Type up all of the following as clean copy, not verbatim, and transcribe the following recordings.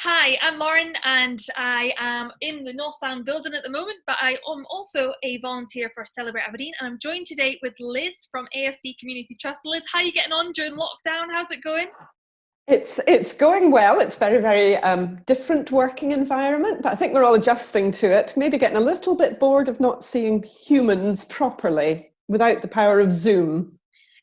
Hi, I'm Lauren and I am in the North Sound building at the moment, but I am also a volunteer for Celebrate Aberdeen, and I'm joined today with Liz from AFC Community Trust. Liz, how are you getting on during lockdown? How's it going? It's going well. It's very different working environment, but I think we're all adjusting to it. Maybe getting a little bit bored of not seeing humans properly without the power of Zoom.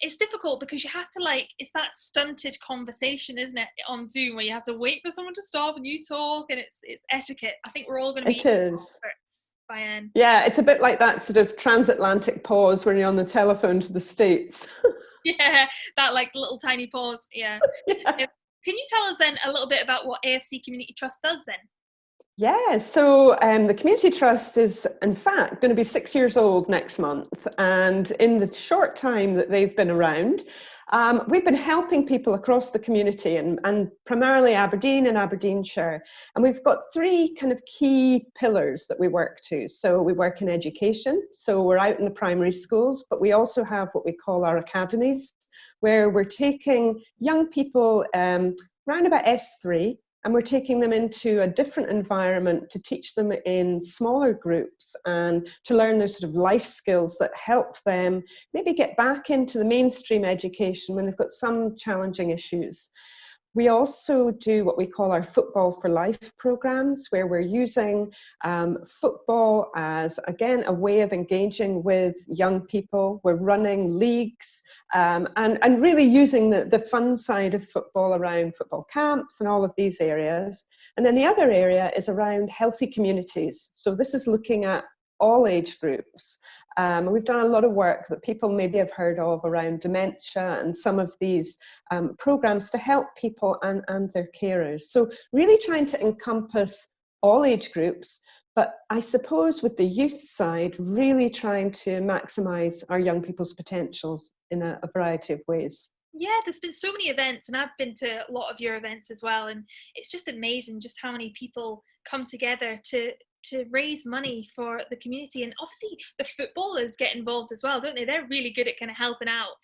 It's difficult because you have to it's that stunted conversation, isn't it, on Zoom where you have to wait for someone to stop and you talk, and it's etiquette. I think we're all going to be It is. experts by then. Yeah, it's a bit like that sort of transatlantic pause when you're on the telephone to the States. Yeah, that little tiny pause. Yeah. Yeah. Can you tell us then a little bit about what AFC Community Trust does then? Yeah, so the Community Trust is, in fact, going to be 6 years old next month. And in the short time that they've been around, we've been helping people across the community and primarily Aberdeen and Aberdeenshire. And we've got three kind of key pillars that we work to. So we work in education. So we're out in the primary schools, but we also have what we call our academies, where we're taking young people around about S3, and we're taking them into a different environment to teach them in smaller groups and to learn those sort of life skills that help them maybe get back into the mainstream education when they've got some challenging issues. We also do what we call our Football for Life programs, where we're using football as, again, a way of engaging with young people. We're running leagues and really using the fun side of football around football camps and all of these areas. And then the other area is around healthy communities. So this is looking at all age groups. We've done a lot of work that people maybe have heard of around dementia and some of these programs to help people and their carers. So really trying to encompass all age groups, but I suppose with the youth side, really trying to maximise our young people's potentials in a variety of ways. Yeah, there's been so many events, and I've been to a lot of your events as well, and it's just amazing just how many people come together to raise money for the community. And obviously the footballers get involved as well, don't they? They're really good at kind of helping out.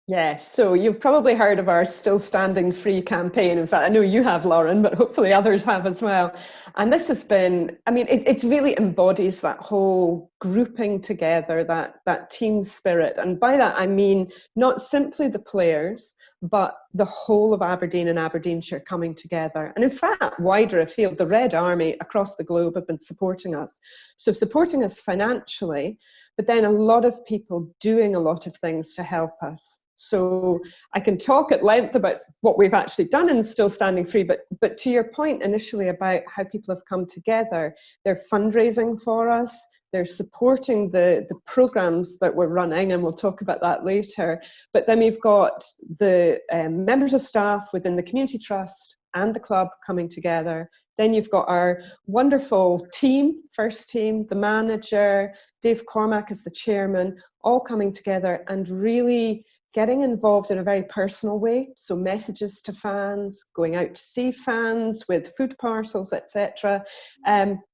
Yes, so you've probably heard of our Still Standing Free campaign. In fact, I know you have, Lauren, but hopefully others have as well. And this has been, I mean, it really embodies that whole grouping together, that team spirit. And by that, I mean not simply the players, but the whole of Aberdeen and Aberdeenshire coming together. And in fact, wider afield, the Red Army across the globe have been supporting us. So supporting us financially, but then a lot of people doing a lot of things to help us. So I can talk at length about what we've actually done in Still Standing Free, but to your point initially about how people have come together, they're fundraising for us, they're supporting the programs that we're running, and we'll talk about that later. But then we've got the members of staff within the Community Trust and the club coming together. Then you've got our wonderful team, first team, the manager, Dave Cormack as the chairman, all coming together and really getting involved in a very personal way. So messages to fans, going out to see fans with food parcels, etc.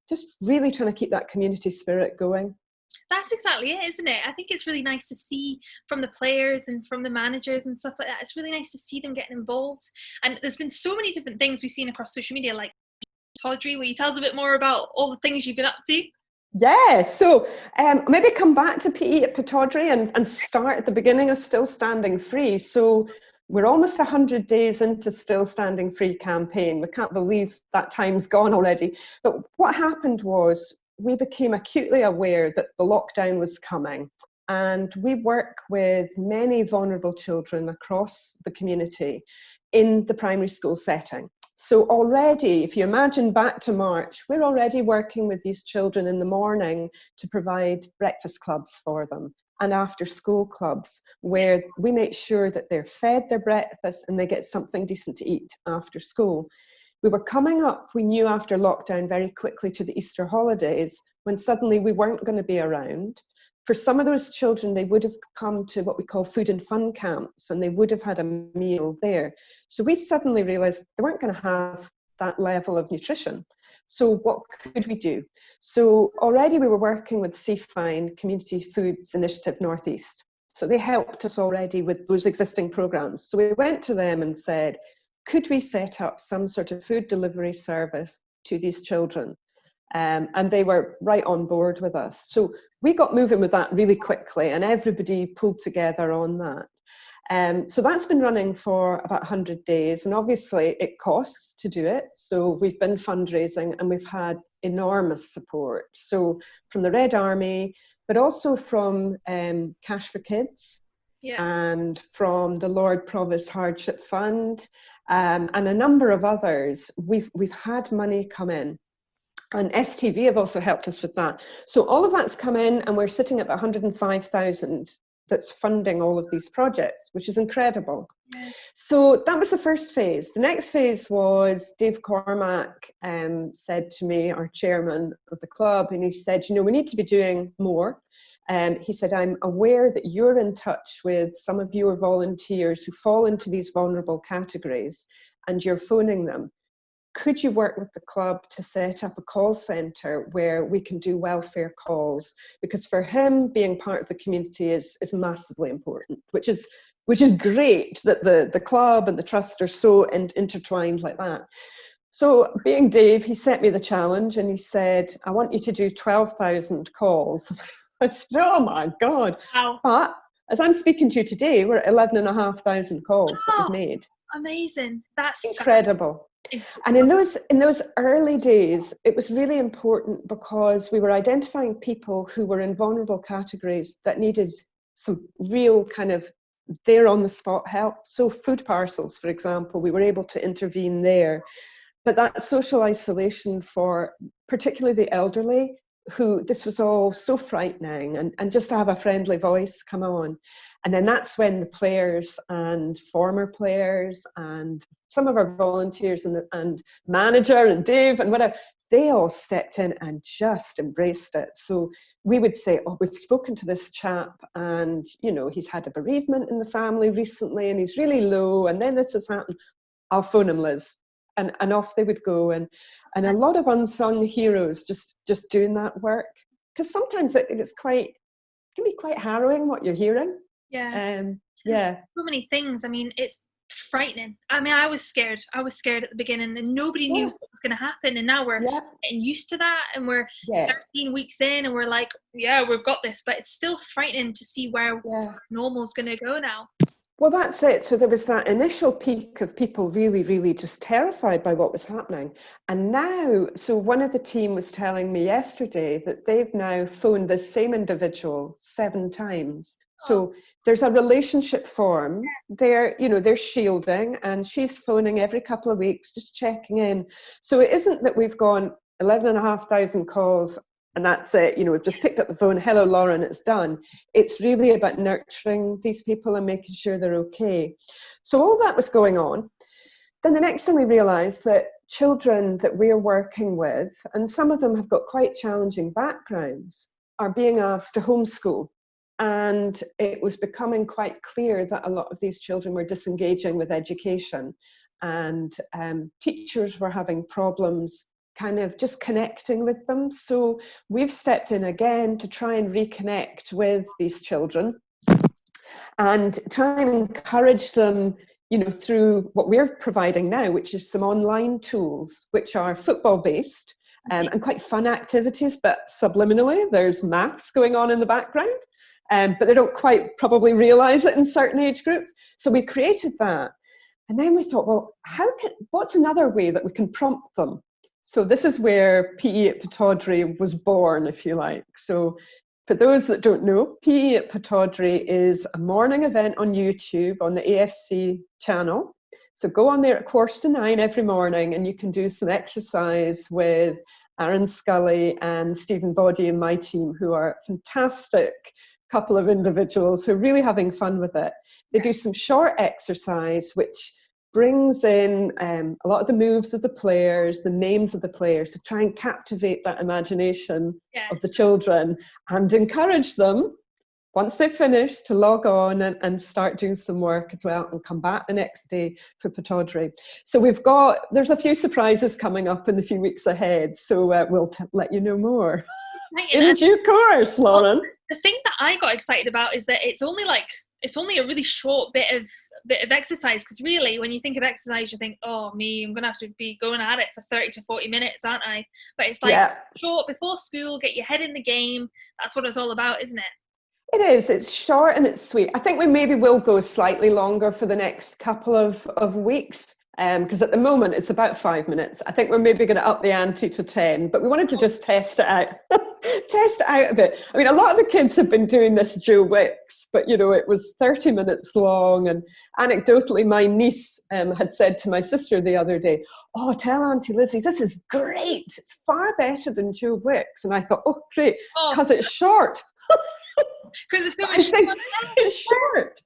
Just really trying to keep that community spirit going. That's exactly it, isn't it? I think it's really nice to see from the players and from the managers and stuff like that. It's really nice to see them getting involved. And there's been so many different things we've seen across social media, like Tawdry, will you tell us a bit more about all the things you've been up to? Yeah, so maybe come back to PE at Pataudry and start at the beginning of Still Standing Free. So we're almost 100 days into Still Standing Free campaign. We can't believe that time's gone already. But what happened was we became acutely aware that the lockdown was coming. And we work with many vulnerable children across the community in the primary school setting. So already, if you imagine back to March, we're already working with these children in the morning to provide breakfast clubs for them and after school clubs where we make sure that they're fed their breakfast and they get something decent to eat after school. We were coming up, we knew after lockdown very quickly to the Easter holidays when suddenly we weren't going to be around. For some of those children, they would have come to what we call food and fun camps and they would have had a meal there. So we suddenly realised they weren't going to have that level of nutrition. So what could we do? So already we were working with CFINE, Community Foods Initiative Northeast. So they helped us already with those existing programmes. So we went to them and said, could we set up some sort of food delivery service to these children? And they were right on board with us. So we got moving with that really quickly, and everybody pulled together on that. So that's been running for about 100 days, and obviously it costs to do it. So we've been fundraising, and we've had enormous support. So from the Red Army, but also from Cash for Kids, and from the Lord Provost Hardship Fund, and a number of others. We've had money come in. And STV have also helped us with that. So all of that's come in, and we're sitting at 105,000 that's funding all of these projects, which is incredible. Yeah. So that was the first phase. The next phase was Dave Cormack said to me, our chairman of the club, and he said, you know, we need to be doing more. He said, I'm aware that you're in touch with some of your volunteers who fall into these vulnerable categories, and you're phoning them. Could you work with the club to set up a call centre where we can do welfare calls? Because for him, being part of the community is massively important, which is great that the club and the trust are so intertwined like that. So being Dave, he set me the challenge, and he said, I want you to do 12,000 calls. I said, oh my God. Wow. But as I'm speaking to you today, we're at 11,500 calls that we've made. Amazing. That's incredible. And in those early days, it was really important because we were identifying people who were in vulnerable categories that needed some real kind of there on the spot help. So food parcels, for example, we were able to intervene there. But that social isolation for particularly the elderly, who this was all so frightening, and just to have a friendly voice come on. And then that's when the players and former players and some of our volunteers and manager and Dave and whatever, they all stepped in and just embraced it. So we would say, oh, we've spoken to this chap, and, you know, he's had a bereavement in the family recently, and he's really low, and then this has happened. I'll phone him, Liz. And off they would go. And a lot of unsung heroes just doing that work. Because sometimes it can be quite harrowing what you're hearing. Yeah. So many things. I mean, it's frightening. I mean, I was scared. I was scared at the beginning, and nobody knew what was going to happen. And now we're getting used to that, and we're 13 weeks in, and we're like, yeah, we've got this. But it's still frightening to see where normal's going to go now. Well, that's it. So there was that initial peak of people really, really just terrified by what was happening. And now, so one of the team was telling me yesterday that they've now phoned the same individual 7 times. So there's a relationship form. They're shielding, and she's phoning every couple of weeks, just checking in. So it isn't that we've gone 11,500 calls and that's it, you know, we've just picked up the phone, hello Lauren, it's done. It's really about nurturing these people and making sure they're okay. So all that was going on. Then the next thing we realised that children that we're working with, and some of them have got quite challenging backgrounds, are being asked to homeschool. And it was becoming quite clear that a lot of these children were disengaging with education, and teachers were having problems kind of just connecting with them. So we've stepped in again to try and reconnect with these children and try and encourage them, you know, through what we're providing now, which is some online tools, which are football based and quite fun activities, but subliminally there's maths going on in the background, but they don't quite probably realize it in certain age groups. So we created that. And then we thought, well, what's another way that we can prompt them? So this is where PE at Pataudry was born, if you like. So for those that don't know, PE at Pataudry is a morning event on YouTube on the AFC channel. So go on there at 9:15 every morning, and you can do some exercise with Aaron Scully and Stephen Boddy and my team, who are a fantastic couple of individuals who are really having fun with it. They do some short exercise, which brings in a lot of the moves of the players, the names of the players, to try and captivate that imagination of the children and encourage them, once they've finished, to log on and start doing some work as well and come back the next day for Pataudry. So there's a few surprises coming up in the few weeks ahead, so we'll let you know more. In due course, Lauren. The thing that I got excited about is that it's only like it's only a really short bit of exercise, because really when you think of exercise you think, oh me, I'm gonna have to be going at it for 30 to 40 minutes, aren't I? But it's like short, before school, get your head in the game. That's what it's all about, isn't it? It is. It's short and it's sweet. I think we maybe will go slightly longer for the next couple of weeks, because at the moment it's about 5 minutes. I think we're maybe going to up the ante to 10, but we wanted to just test it out. Test it out a bit. I mean, a lot of the kids have been doing this Joe Wicks, but you know, it was 30 minutes long. And anecdotally, my niece had said to my sister the other day, oh, tell Auntie Lizzie, this is great. It's far better than Joe Wicks. And I thought, oh, great, because it's short. Because it's so much short. It's short.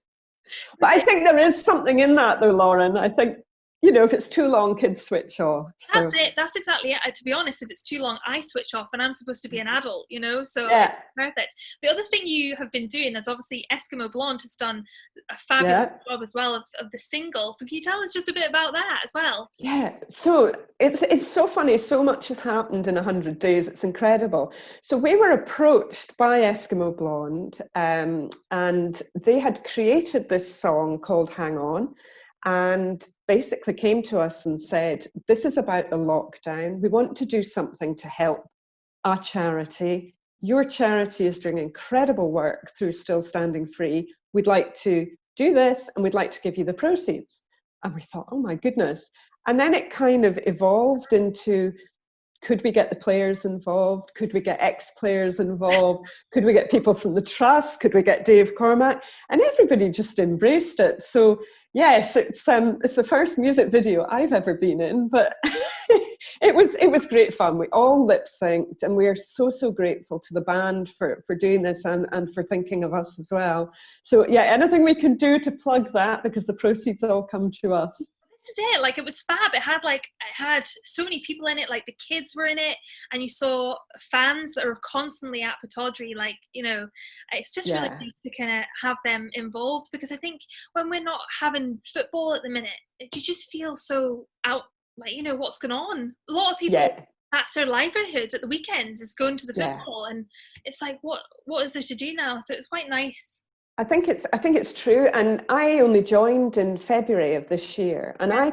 But I think there is something in that though, Lauren. I think, you know, if it's too long, kids switch off. So. That's it. That's exactly it. To be honest, if it's too long, I switch off, and I'm supposed to be an adult, you know, so perfect. The other thing you have been doing is obviously Eskimo Blonde has done a fabulous job as well of the single. So can you tell us just a bit about that as well? Yeah, so it's so funny. So much has happened in 100 days. It's incredible. So we were approached by Eskimo Blonde, and they had created this song called Hang On, and basically came to us and said, this is about the lockdown. We want to do something to help our charity. Your charity is doing incredible work through Still Standing Free. We'd like to do this, and we'd like to give you the proceeds. And we thought, oh my goodness. And then it kind of evolved into, could we get the players involved? Could we get ex-players involved? Could we get people from the trust? Could we get Dave Cormack? And everybody just embraced it. So yes, it's the first music video I've ever been in, but it was great fun. We all lip synced, and we are so grateful to the band for doing this and for thinking of us as well. So yeah, anything we can do to plug that, because the proceeds all come to us. This is it. Like, it was fab. It had so many people in it. Like, the kids were in it, and you saw fans that are constantly at Pataudry. Like, you know, it's just really nice to kind of have them involved, because I think when we're not having football at the minute, you just feel so out. Like, you know, what's going on? A lot of people, that's their livelihood at the weekends, is going to the football, and it's like, what is there to do now? So it's quite nice. I think it's true, and I only joined in February of this year, and I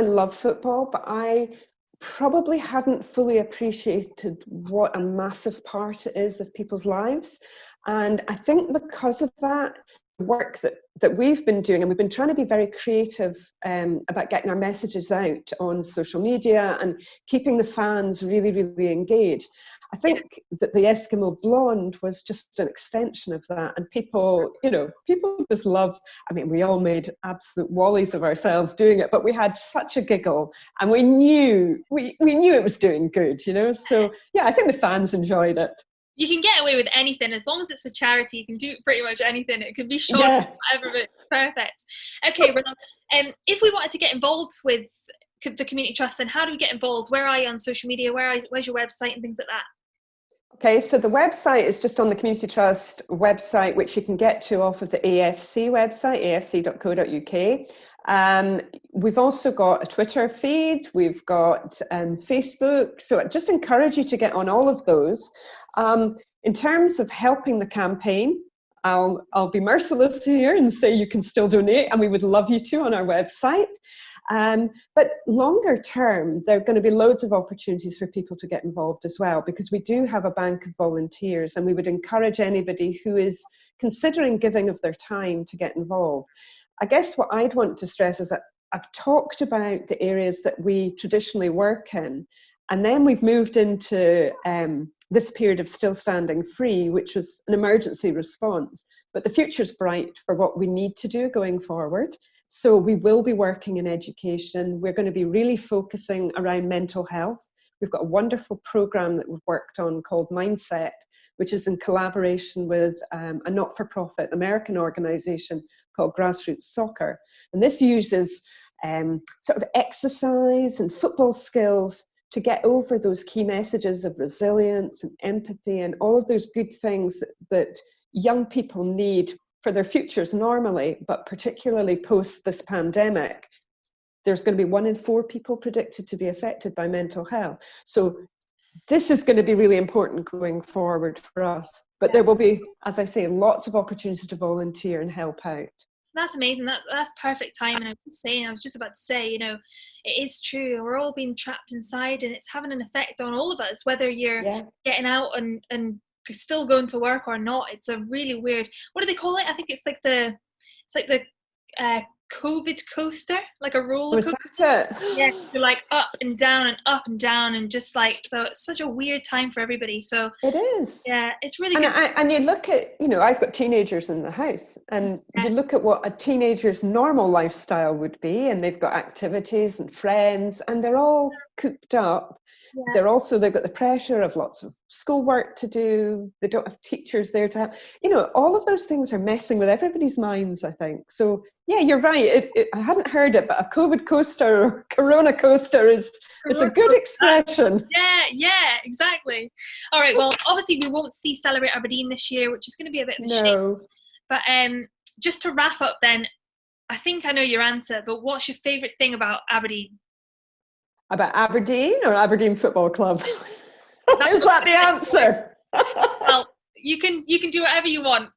love football, but I probably hadn't fully appreciated what a massive part it is of people's lives. And I think because of that, the work that we've been doing, and we've been trying to be very creative about getting our messages out on social media and keeping the fans really engaged. I think that the Eskimo Blonde was just an extension of that, and people just love. I mean, we all made absolute wallies of ourselves doing it, but we had such a giggle, and we knew it was doing good, you know. So yeah, I think the fans enjoyed it. You can get away with anything as long as it's for charity. You can do pretty much anything. It can be short, whatever, but it's perfect. Okay, well, if we wanted to get involved with the Community Trust, then how do we get involved? Where are you on social media? Where's your website and things like that? Okay, so the website is just on the Community Trust website, which you can get to off of the AFC website, afc.co.uk. We've also got a Twitter feed, we've got Facebook, so I just encourage you to get on all of those. In terms of helping the campaign, I'll be merciless here and say you can still donate, and we would love you to on our website. But longer term, there are going to be loads of opportunities for people to get involved as well, because we do have a bank of volunteers, and we would encourage anybody who is considering giving of their time to get involved. I guess what I'd want to stress is that I've talked about the areas that we traditionally work in, and then we've moved into this period of Still Standing Free, which was an emergency response. But the future's bright for what we need to do going forward. So we will be working in education. We're going to be really focusing around mental health. We've got a wonderful program that we've worked on called Mindset, which is in collaboration with a not-for-profit American organization called Grassroots Soccer. And this uses sort of exercise and football skills to get over those key messages of resilience and empathy and all of those good things that young people need for their futures normally, but particularly post this pandemic. There's going to be 1 in 4 people predicted to be affected by mental health. So this is going to be really important going forward for us. But there will be, as I say, lots of opportunity to volunteer and help out. That's amazing. That's perfect time. And I was just about to say, you know, it is true. We're all being trapped inside, and it's having an effect on all of us, whether you're getting out and still going to work or not. It's a really weird, what do they call it? I think it's like the COVID coaster, like a roller coaster. Was that it? Yeah, you're like up and down, and just like, so it's such a weird time for everybody. So it is. Yeah, it's really good. And you look at, you know, I've got teenagers in the house, and you look at what a teenager's normal lifestyle would be, and they've got activities and friends, and they're all cooped up. They've got the pressure of lots of schoolwork to do. They don't have teachers there to have, you know, all of those things are messing with everybody's minds, I think. So yeah, you're right. I hadn't heard it, but a COVID coaster or Corona coaster is a good expression. Yeah, exactly. All right, well, obviously we won't see Celebrate Aberdeen this year, which is going to be a bit of a shame. But just to wrap up then, I think I know your answer, but what's your favourite thing about Aberdeen? About Aberdeen or Aberdeen Football Club? Is that the answer? Well, you can do whatever you want.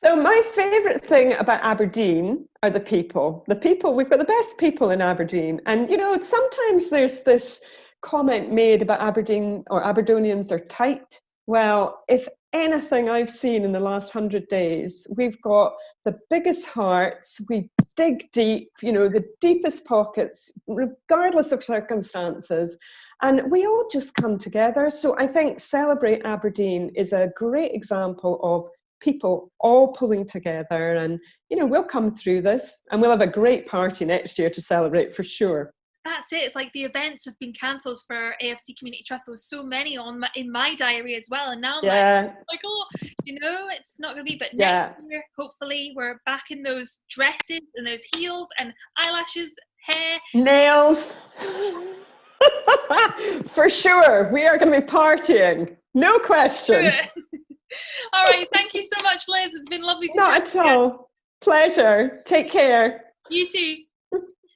So my favourite thing about Aberdeen are the people. We've got the best people in Aberdeen. And, you know, sometimes there's this comment made about Aberdeen or Aberdonians are tight. Well, if anything I've seen in the last 100 days, we've got the biggest hearts, we dig deep, you know, the deepest pockets, regardless of circumstances, and we all just come together. So I think Celebrate Aberdeen is a great example of people all pulling together, and, you know, we'll come through this, and we'll have a great party next year to celebrate for sure. That's it. It's like the events have been cancelled for AFC Community Trust. There was so many in my diary as well, and now I'm like, oh, you know, it's not going to be. But next year, hopefully, we're back in those dresses and those heels and eyelashes, hair, nails. For sure, we are going to be partying. No question. All right. Thank you so much, Liz. It's been lovely to chat. Not at all. Pleasure. Take care. You too.